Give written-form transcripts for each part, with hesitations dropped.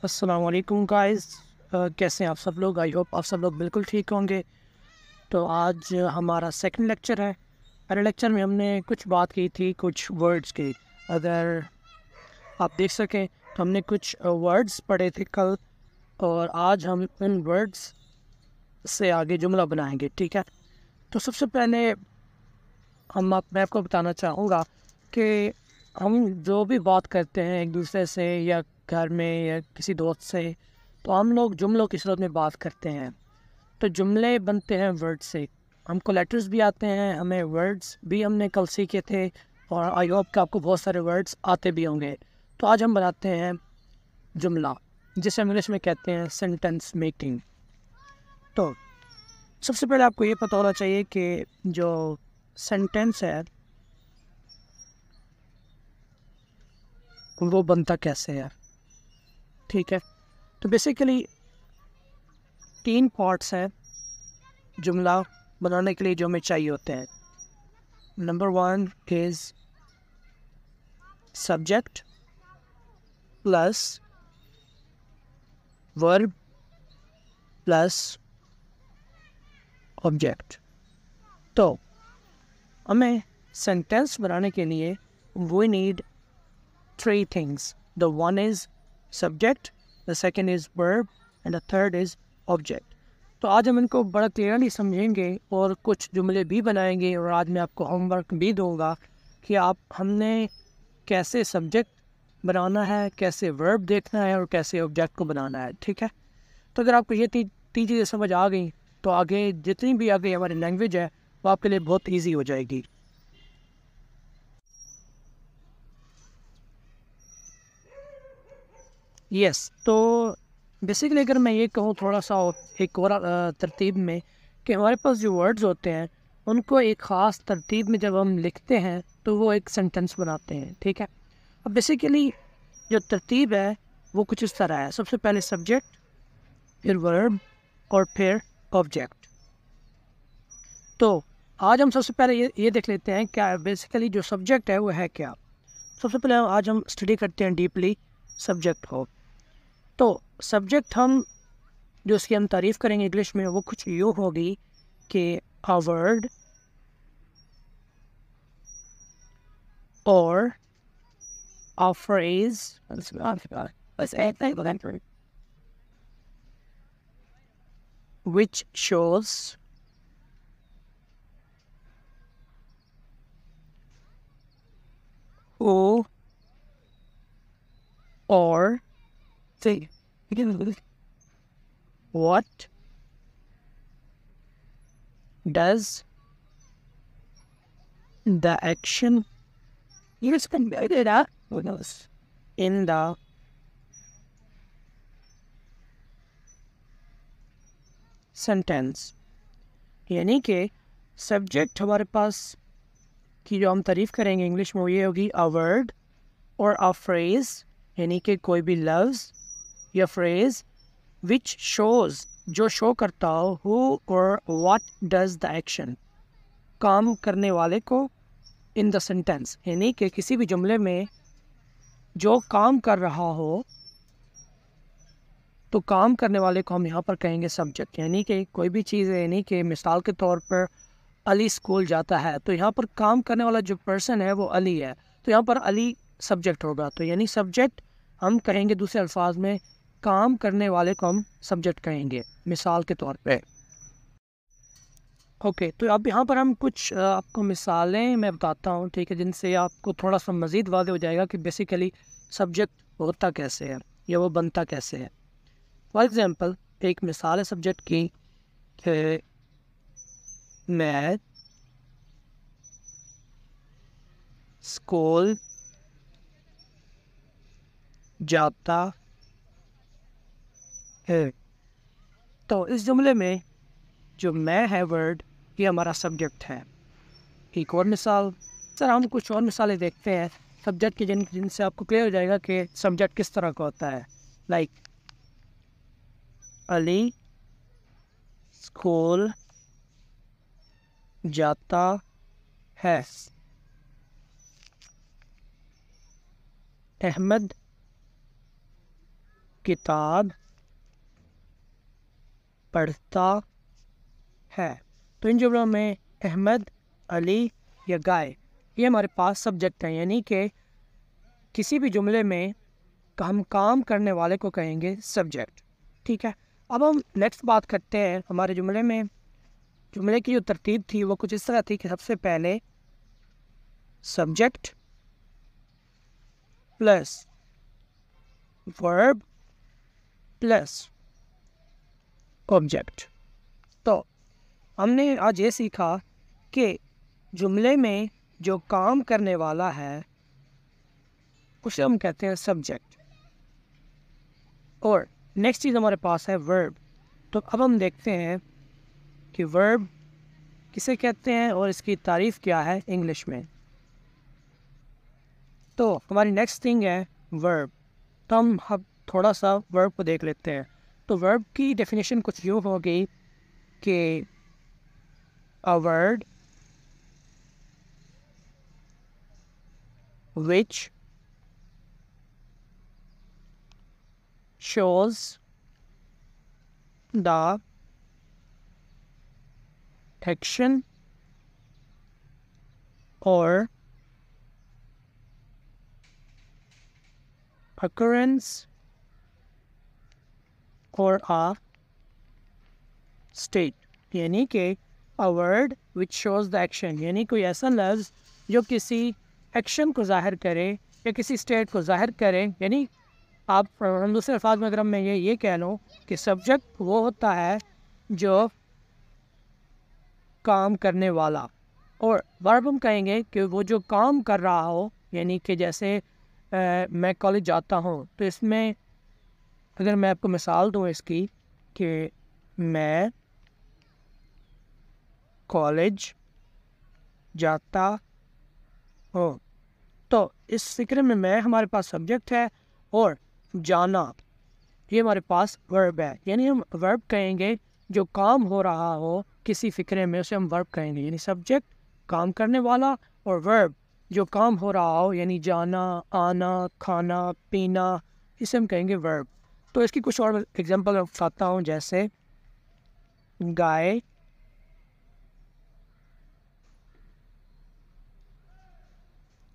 अस्सलाम वालेकुम गाइस। कैसे हैं आप सब लोग? आई होप आप सब लोग बिल्कुल ठीक होंगे। तो आज हमारा सेकंड लेक्चर है। पहले लेक्चर में हमने कुछ बात की थी कुछ वर्ड्स की। अगर आप देख सकें तो हमने कुछ वर्ड्स पढ़े थे कल, और आज हम इन वर्ड्स से आगे जुमला बनाएंगे। ठीक है, तो सबसे पहले मैं आपको बताना चाहूँगा कि हम जो भी बात करते हैं एक दूसरे से या घर में या किसी दोस्त से, तो हम लोग जुमलों की सूरत में बात करते हैं। तो जुमले बनते हैं वर्ड से। हमको लेटर्स भी आते हैं, हमें वर्ड्स भी हमने कल सीखे थे, और आई होप कि आपको बहुत सारे वर्ड्स आते भी होंगे। तो आज हम बनाते हैं जुमला, जिसे इंग्लिश में कहते हैं सेंटेंस मेकिंग। तो सबसे पहले आपको ये पता होना चाहिए कि जो सेंटेंस है वो बनता कैसे है। ठीक है, तो बेसिकली 3 पार्ट्स हैं जुमला बनाने के लिए जो हमें चाहिए होते हैं। Number 1 is subject plus verb plus object. तो हमें सेंटेंस बनाने के लिए we need 3 things. The one is subject, the second is verb and the third is object. तो आज हम इनको बड़ा क्लियरली समझेंगे और कुछ जुमले भी बनाएंगे, और आज मैं आपको होमवर्क भी दूंगा कि हमने कैसे सब्जेक्ट बनाना है, कैसे वर्ब देखना है और कैसे ऑब्जेक्ट को बनाना है। ठीक है, तो अगर आपको ये 3 चीज़ें समझ आ गई तो आगे जितनी भी आगे हमारी लैंग्वेज है वो आपके लिए बहुत ईजी हो जाएगी। यस, तो बेसिकली अगर मैं ये कहूँ थोड़ा सा एक और तरतीब में, कि हमारे पास जो वर्ड्स होते हैं उनको एक ख़ास तरतीब में जब हम लिखते हैं तो वो एक सेंटेंस बनाते हैं। ठीक है, अब बेसिकली जो तरतीब है वो कुछ इस तरह है। सबसे पहले सब्जेक्ट, फिर वर्ब और फिर ऑब्जेक्ट। तो आज हम सबसे पहले ये देख लेते हैं क्या बेसिकली जो सब्जेक्ट है वो है क्या। सबसे पहले आज हम स्टडी करते हैं डीपली सब्जेक्ट को। तो सब्जेक्ट हम जो उसकी हम तारीफ़ करेंगे इंग्लिश में वो कुछ यूँ होगी कि अ वर्ड और a phrase which shows who or say what does the action in the sentence. यानी कि सब्जेक्ट हमारे पास की जो हम तारीफ़ करेंगे इंग्लिश में वो ये होगी अ वर्ड और अ फ्रेज, यानी कि कोई भी लफ्ज़ या फ्रेज विच शोज़ जो शो करता हो हु और व्हाट डज द एक्शन काम करने वाले को इन द सेंटेंस, यानी कि किसी भी जुमले में जो काम कर रहा हो तो काम करने वाले को हम यहाँ पर कहेंगे सब्जेक्ट। यानी कि कोई भी चीज़ है, यानी कि मिसाल के तौर पर अली स्कूल जाता है, तो यहाँ पर काम करने वाला जो पर्सन है वो अली है, तो यहाँ पर अली सब्जेक्ट होगा। तो यानी सब्जेक्ट हम कहेंगे, दूसरे अल्फाज में काम करने वाले को हम सब्जेक्ट कहेंगे मिसाल के तौर पे। ओके, तो अब यहाँ पर हम कुछ आपको मिसालें मैं बताता हूँ, ठीक है, जिनसे आपको थोड़ा सा मज़ीद वाज़ेह हो जाएगा कि बेसिकली सब्जेक्ट होता कैसे है या वो बनता कैसे है। फॉर एग्ज़ाम्पल एक मिसाल है सब्जेक्ट की कि मैं स्कूल जाता है। तो इस जुमले में जो मैं है वर्ड ये हमारा सब्जेक्ट है। एक और मिसाल, सर हम कुछ और मिसालें देखते हैं सब्जेक्ट की जिनसे आपको क्लियर हो जाएगा कि सब्जेक्ट किस तरह का होता है। लाइक अली स्कूल जाता है, अहमद किताब पढ़ता है। तो इन जुमलों में अहमद, अली या गाय ये हमारे पास सब्जेक्ट हैं, यानी कि किसी भी जुमले में हम काम करने वाले को कहेंगे सब्जेक्ट। ठीक है, अब हम नेक्स्ट बात करते हैं। हमारे जुमले में जुमले की जो तरतीब थी वो कुछ इस तरह थी कि सबसे पहले subject plus verb plus object. तो हमने आज ये सीखा कि जुमले में जो काम करने वाला है उसे हम कहते हैं सब्जेक्ट, और नेक्स्ट चीज़ हमारे पास है वर्ब। तो अब हम देखते हैं कि वर्ब किसे कहते हैं और इसकी तारीफ़ क्या है इंग्लिश में। तो हमारी नेक्स्ट थिंग है वर्ब। तो हम अब थोड़ा सा वर्ब को देख लेते हैं। तो वर्ब की डेफिनेशन कुछ यूँ होगी कि a word which shows the action or occurrence or a state, यानी कि a word which shows the action, यानी कोई ऐसा लफ्ज़ जो किसी एक्शन को ज़ाहिर करे या किसी स्टेट को ज़ाहिर करे। यानी आप हम दूसरे अल्फाज में अगर मैं ये कह लूँ कि सब्जेक्ट वो होता है जो काम करने वाला, और वर्ब हम कहेंगे कि वो जो काम कर रहा हो। यानी कि जैसे मैं कॉलेज जाता हूँ, तो इसमें अगर मैं आपको मिसाल दूँ इसकी कि मैं कॉलेज जाता हो, तो इस फिक्र में मैं हमारे पास सब्जेक्ट है और जाना ये हमारे पास वर्ब है। यानी हम वर्ब कहेंगे जो काम हो रहा हो किसी फिक्रे में, उसे हम वर्ब कहेंगे। यानी सब्जेक्ट काम करने वाला और वर्ब जो काम हो रहा हो, यानी जाना, आना, खाना, पीना, इसे हम कहेंगे वर्ब। तो इसकी कुछ और एग्जांपल मैं बताता हूँ, जैसे गाय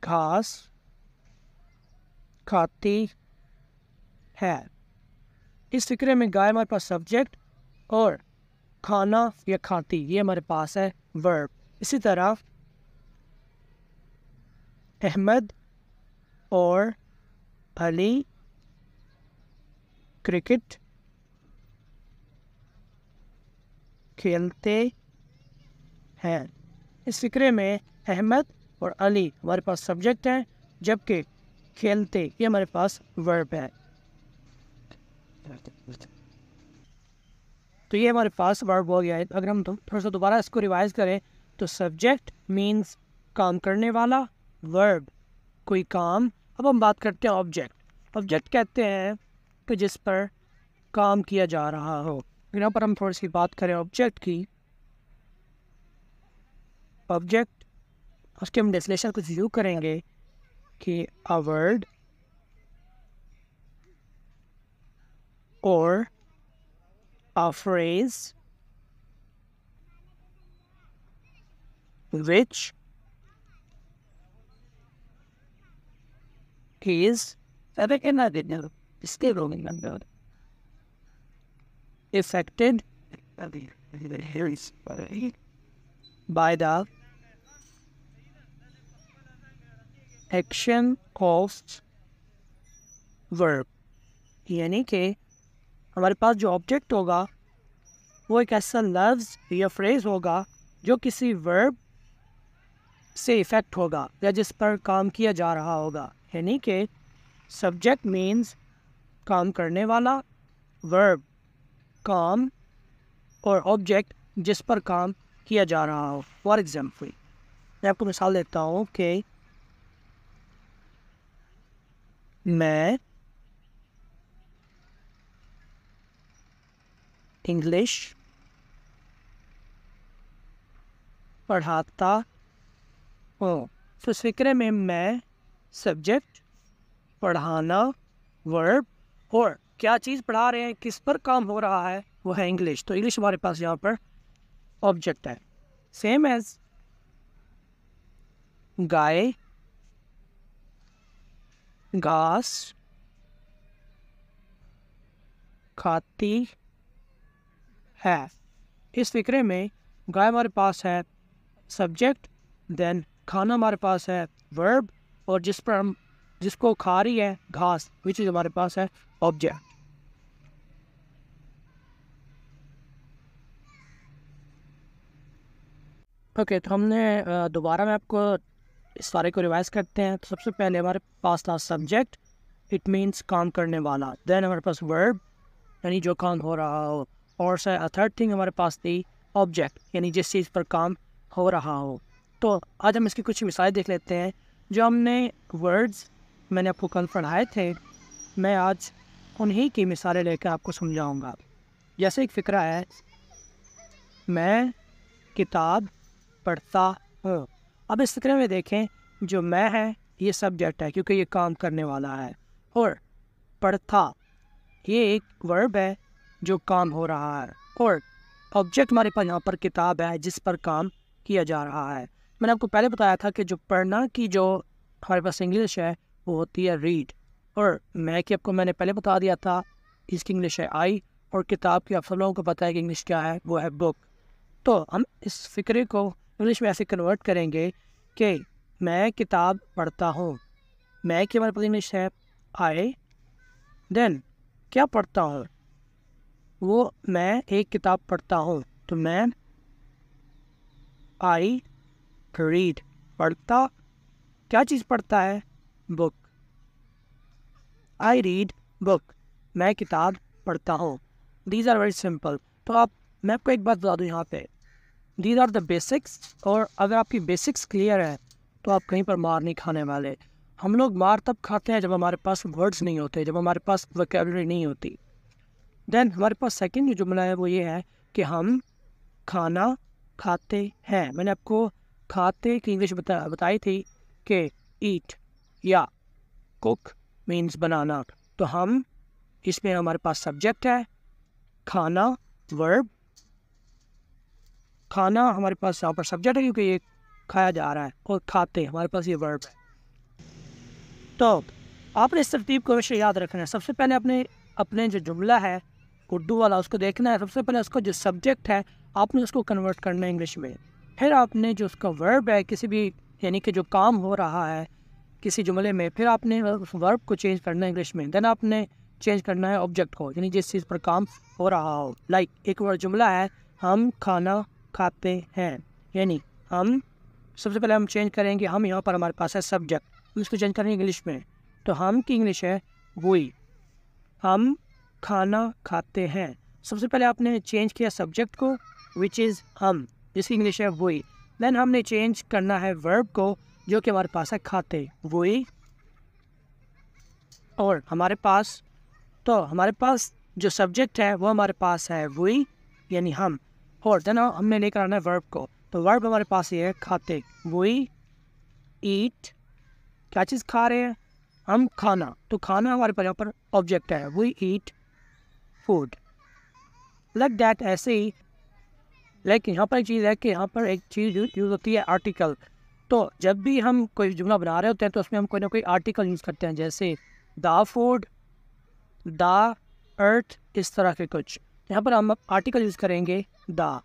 घास खाती है। इस फिक्रे में गाय हमारे पास सब्जेक्ट और खाना या खाती ये हमारे पास है वर्ब। इसी तरह अहमद और अली क्रिकेट खेलते हैं। इस फिक्रे में अहमद और अली हमारे पास सब्जेक्ट हैं, जबकि खेलते ये हमारे पास वर्ब है। तो ये हमारे पास वर्ब हो गया है। अगर हम थोड़ा सा दोबारा इसको रिवाइज करें तो सब्जेक्ट मीन्स काम करने वाला, वर्ब कोई काम। अब हम बात करते हैं ऑब्जेक्ट। ऑब्जेक्ट कहते हैं कि जिस पर काम किया जा रहा हो। यहाँ पर हम थोड़ी सी बात करें ऑब्जेक्ट की। ऑब्जेक्ट उसके हम डेफिनेशन कुछ यूँ करेंगे कि अ वर्ड और a phrase which is affected by the action of verb। यानी कि हमारे पास जो ऑब्जेक्ट होगा वो एक ऐसा लफ्ज़ या फ्रेज़ होगा जो किसी वर्ब से इफ़ेक्ट होगा या जिस पर काम किया जा रहा होगा। यानी कि सब्जेक्ट मीन्स काम करने वाला, वर्ब काम, और ऑब्जेक्ट जिस पर काम किया जा रहा हो। फॉर एग्जाम्पल मैं आपको मिसाल देता हूँ कि मैं इंग्लिश पढ़ाता हूँ। तो इस फिक्रे में मैं सब्जेक्ट, पढ़ाना, वर्ब और क्या चीज़ पढ़ा रहे हैं, किस पर काम हो रहा है, वो है इंग्लिश। तो इंग्लिश हमारे पास यहाँ पर ऑब्जेक्ट है। सेम एज गाय घास खाती है। इस फिक्रे में गाय हमारे पास है सब्जेक्ट, देन खाना हमारे पास है वर्ब, और जिस पर हम जिसको खा रही है घास, विच इज हमारे पास है ऑब्जेक्ट। ओके, तो हमने दोबारा मैं आपको इस सारे को रिवाइज करते हैं। तो सबसे पहले हमारे पास था सब्जेक्ट, इट मीन्स काम करने वाला। देन हमारे पास वर्ब, यानी जो काम हो रहा हो। और थर्ड थिंग हमारे पास थी ऑब्जेक्ट, यानी जिस चीज़ पर काम हो रहा हो। तो आज हम इसकी कुछ मिसालें देख लेते हैं। जो हमने वर्ड्स मैंने आपको कल पढ़ाए थे, मैं आज उन्हीं की मिसालें लेकर आपको समझाऊंगा। जैसे एक फ़िक्रा है, मैं किताब पढ़ता हूँ। अब इस फ़िक्रे में देखें, जो मैं है ये सब्जेक्ट है क्योंकि ये काम करने वाला है, और पढ़ता ये एक वर्ब है जो काम हो रहा है, और ऑब्जेक्ट हमारे पास यहाँ पर किताब है जिस पर काम किया जा रहा है। मैंने आपको पहले बताया था कि जो पढ़ना की जो हमारे पास इंग्लिश है वो होती है रीड, और मैं कि आपको मैंने पहले बता दिया था इसकी इंग्लिश है आई, और किताब की आप सब लोगों को पता है कि इंग्लिश क्या है, वो है बुक। तो हम इस फिक्रे को इंग्लिश में ऐसे कन्वर्ट करेंगे कि मैं किताब पढ़ता हूँ। मैं की हमारे पास इंग्लिश है आई, देन क्या पढ़ता हूँ, वो मैं एक किताब पढ़ता हूँ, तो मैं आई रीड। पढ़ता क्या चीज़ पढ़ता है, बुक। आई रीड बुक, मैं किताब पढ़ता हूँ। These are very simple. तो मैं आपको एक बात बता दूँ यहाँ पे, दीज आर द बेसिक्स, और अगर आपकी बेसिक्स क्लियर है तो आप कहीं पर मार नहीं खाने वाले। हम लोग मार तब खाते हैं जब हमारे पास वर्ड्स नहीं होते, जब हमारे पास वोकैबुलरी नहीं होती। देन हमारे पास सेकंड जो जुमला है वो ये है कि हम खाना खाते हैं। मैंने आपको खाते की इंग्लिश बताई थी कि ईट या कुक मीन्स बनाना। तो हम इसमें हमारे पास सब्जेक्ट है, खाना वर्ब, खाना हमारे पास यहाँ पर सब्जेक्ट है क्योंकि ये खाया जा रहा है, और खाते हमारे पास ये वर्ब है। तो आपने इस तरतीब को हमेशा याद रखना है। सबसे पहले अपने जो जुमला है उर्दू वाला उसको देखना है। सबसे पहले उसका जो सब्जेक्ट है आपने उसको कन्वर्ट करना है इंग्लिश में। फिर आपने जो उसका वर्ब है किसी भी, यानी कि जो काम हो रहा है किसी जुमले में, फिर आपने उस वर्ब को चेंज करना है इंग्लिश में। देन आपने चेंज करना है ऑब्जेक्ट को, यानी जिस चीज़ पर काम हो रहा हो। लाइक एक वर्ड जुमला है, हम खाना खाते हैं, यानी हम सबसे पहले हम चेंज करेंगे, हम यहाँ पर हमारे पास है सब्जेक्ट, उसको चेंज करेंगे इंग्लिश में। तो हम की इंग्लिश है वही, हम खाना खाते हैं। सबसे पहले आपने चेंज किया सब्जेक्ट को विच इज़ हम, जिसकी इंग्लिश है वही। देन हमने चेंज करना है वर्ब को जो कि हमारे पास है खाते, वही। और हमारे पास जो सब्जेक्ट है वो हमारे पास है वही, यानी हम। और देन हमने लेकर आना है वर्ब को, तो वर्ब हमारे पास ये है खाते, वही ईट। क्या चीज़ खा रहे हैं हम, खाना। तो खाना हमारे पास यहाँ पर ऑब्जेक्ट है, we eat food. Like that, ऐसे ही। लेकिन यहाँ पर एक चीज़ है कि यहाँ पर एक चीज़ यूज़ होती है आर्टिकल। तो जब भी हम कोई जुमला बना रहे होते हैं तो उसमें हम कोई ना कोई आर्टिकल यूज़ करते हैं, जैसे द फूड, द अर्थ, इस तरह के कुछ। यहाँ पर हम आर्टिकल यूज़ करेंगे the,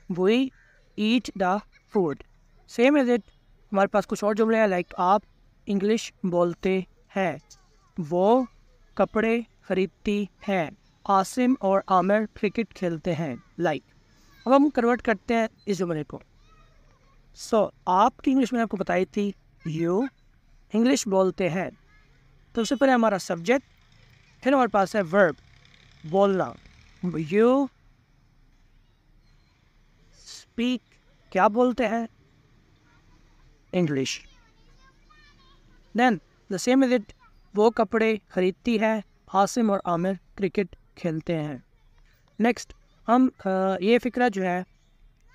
we eat the food. Same as it हमारे पास कुछ और जुमले हैं, लाइक आप इंग्लिश बोलते हैं, वो कपड़े खरीदती हैं, आसिम और आमिर क्रिकेट खेलते हैं। लाइक अब हम कन्वर्ट करते हैं इस जुमले को। आपकी इंग्लिश में आपको बताई थी यू इंग्लिश बोलते हैं, तो सबसे पहले हमारा सब्जेक्ट, फिर हमारे पास है वर्ब बोलना, यू स्पीक, क्या बोलते हैं, English. Then the same is it, वो कपड़े खरीदती है, आसिम और आमिर क्रिकेट खेलते हैं। नेक्स्ट हम ये फिक्रा जो है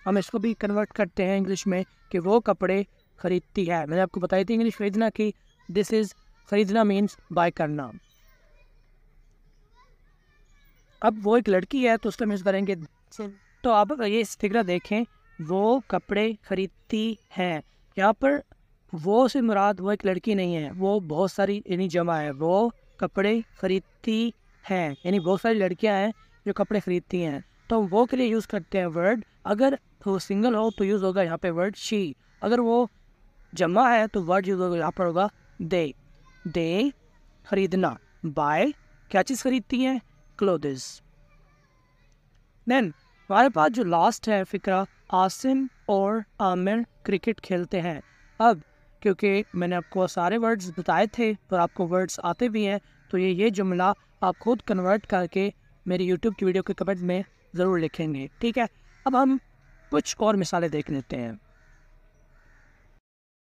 हम इसको भी कन्वर्ट करते हैं इंग्लिश में कि वो कपड़े खरीदती है। मैंने आपको बताई थी इंग्लिश खरीदना की, दिस इज़ खरीदना मीन्स बाय करना। अब वो एक लड़की है तो उसको हम यूज़ करेंगे। तो अब ये इस फिगर देखें, वो कपड़े खरीदती है। यहाँ पर वो से मुराद वो एक लड़की नहीं है, वो बहुत सारी यानी जमा है। वो कपड़े खरीदती है यानी बहुत सारी लड़कियां हैं जो कपड़े खरीदती हैं। तो वो के लिए यूज़ करते हैं वर्ड। अगर वो सिंगल हो तो यूज़ होगा यहाँ पे वर्ड शी। अगर वो जमा है तो वर्ड यूज़ होगा यहाँ पर होगा दे। दे खरीदना, बाय क्या चीज़ खरीदती हैं, क्लोथ्स। देन हमारे पास जो लास्ट है फिक्रा, आसिम और आमिर क्रिकेट खेलते हैं। अब क्योंकि मैंने आपको सारे वर्ड्स बताए थे और आपको वर्ड्स आते भी हैं, तो ये जुमला आप खुद कन्वर्ट करके मेरी यूट्यूब की वीडियो के कमेंट में ज़रूर लिखेंगे, ठीक है। अब हम कुछ और मिसालें देख लेते हैं।